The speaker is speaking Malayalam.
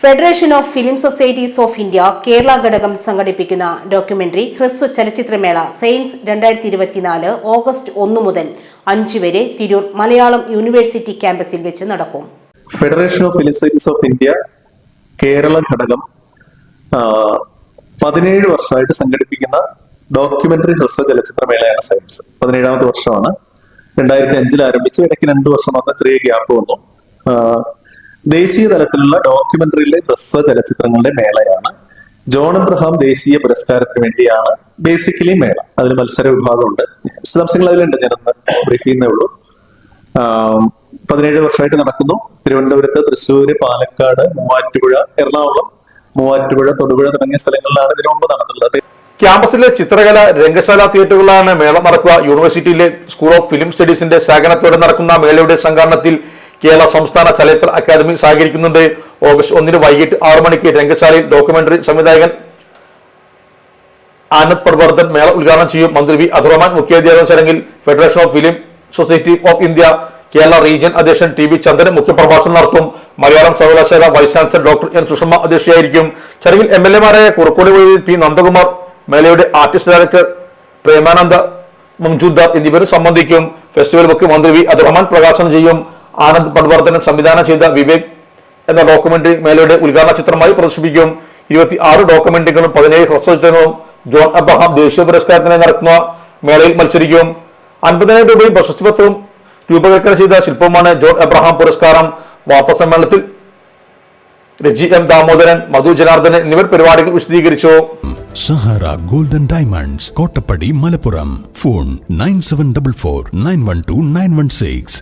Federation of film societies of India Kerala ഘടകം സംഘടിപ്പിക്കുന്ന ഡോക്യുമെന്ററി ഹ്രസ്വ ചലച്ചിത്രമേള സയൻസ് 2024 ഓഗസ്റ്റ് 1 മുതൽ 5 വരെ തിരൂർ മലയാളം യൂണിവേഴ്സിറ്റി ക്യാമ്പസിൽ വെച്ച് നടക്കും. Federation of film societies of India Kerala ഘടകം 17 വർഷമായിട്ട് സംഘടിപ്പിക്കുന്ന ഡോക്യുമെന്ററി ഹ്രസ്വ ചലച്ചിത്രമേളയാണ് സയൻസ്. 17ാമത്തെ വർഷമാണ്. 2005 ആരംഭിച്ച് ഇടയ്ക്ക് 2 വർഷം മാത്രം ചെറിയ ഗ്യാപ്പ് വന്നു. ദേശീയ തലത്തിലുള്ള ഡോക്യുമെന്ററിയിലെ ഹ്രസ്വ ചലച്ചിത്രങ്ങളുടെ മേളയാണ്. ജോൺ എബ്രഹാം ദേശീയ പുരസ്കാരത്തിന് വേണ്ടിയാണ് ബേസിക്കലി മേള. അതിൽ മത്സര വിഭാഗമുണ്ട്. വിശദാംശങ്ങൾ അതിലുണ്ട്, ഞാനൊന്ന് ബ്രീഫ് ചെയ്യുന്നേ ഉള്ളൂ. 17 വർഷമായിട്ട് നടക്കുന്നു. തിരുവനന്തപുരത്ത്, തൃശ്ശൂര്, പാലക്കാട്, മൂവാറ്റുപുഴ, എറണാകുളം, മൂവാറ്റുപുഴ, തൊടുപുഴ തുടങ്ങിയ സ്ഥലങ്ങളിലാണ് ഇതിനു മുമ്പ് നടത്തുന്നത്. ക്യാമ്പസിലെ ചിത്രകല രംഗശാല തിയേറ്ററുകളിലാണ് മേള നടക്കുക. യൂണിവേഴ്സിറ്റിയിലെ സ്കൂൾ ഓഫ് ഫിലിം സ്റ്റഡീസിന്റെ സഹകരണത്തോടെ നടക്കുന്ന മേളയുടെ സംഘാടനത്തിൽ കേരള സംസ്ഥാന ചലച്ചിത്ര അക്കാദമി സഹകരിക്കുന്നുണ്ട്. ഓഗസ്റ്റ് 1 വൈകിട്ട് 6 മണിക്ക് രംഗശാലയിൽ ഡോക്യുമെന്ററി സംവിധായകൻ ആനന്ദ് പട്വർദ്ധൻ മേള ഉദ്ഘാടനം ചെയ്യും. മന്ത്രി വി അബ്ദുറഹ്മാൻ മുഖ്യാതിഥിയാകുന്ന ചടങ്ങിൽ federation of film society of India Kerala region അധ്യക്ഷൻ ടി വി ചന്ദ്രൻ മുഖ്യപ്രഭാഷണം നടത്തും. മലയാളം സർവകലാശാല vice chancellor doctor N Sushama അധ്യക്ഷയായിരിക്കും. ചടങ്ങിൽ MLA-മാരായ കുറുക്കോളി വൈദ്യുതി പി നന്ദകുമാർ, മേളയുടെ ആർട്ടിസ്റ്റ് ഡയറക്ടർ പ്രേമാനന്ദ മംജൂദാർ എന്നിവർ സംബന്ധിക്കും. ഫെസ്റ്റിവൽ ബുക്ക് മന്ത്രി വി അബ്ദുറഹ്മാൻ പ്രകാശനം ചെയ്യും. ആനന്ദ് പട്വർദ്ധൻ സംവിധാനം ചെയ്ത വിവേക് എന്ന ഡോക്യുമെന്ററി മേളയുടെ ഉദ്ഘാടന ചിത്രമായി പ്രദർശിപ്പിക്കും. 26 ഡോക്യുമെന്ററികളും 17 ഹ്രസ്വചിത്രങ്ങളും ജോൺ എബ്രഹാം ദേശീയ പുരസ്കാരത്തിനായി നടക്കുന്ന മേളയിൽ മത്സരിക്കും. 50,000 രൂപയും പ്രശസ്തിപത്രവും രൂപകൽപ്പന ചെയ്ത ശില്പവുമാണ് ജോൺ എബ്രഹാം പുരസ്കാരം. വാർത്താ സമ്മേളനത്തിൽ രജി M. ദാമോദരൻ, മധു ജനാർദ്ദനൻ എന്നിവർ പരിപാടികൾ വിശദീകരിച്ചു. Sahara golden diamonds, Kottappadi, Malappuram. Phone 9744 912 916.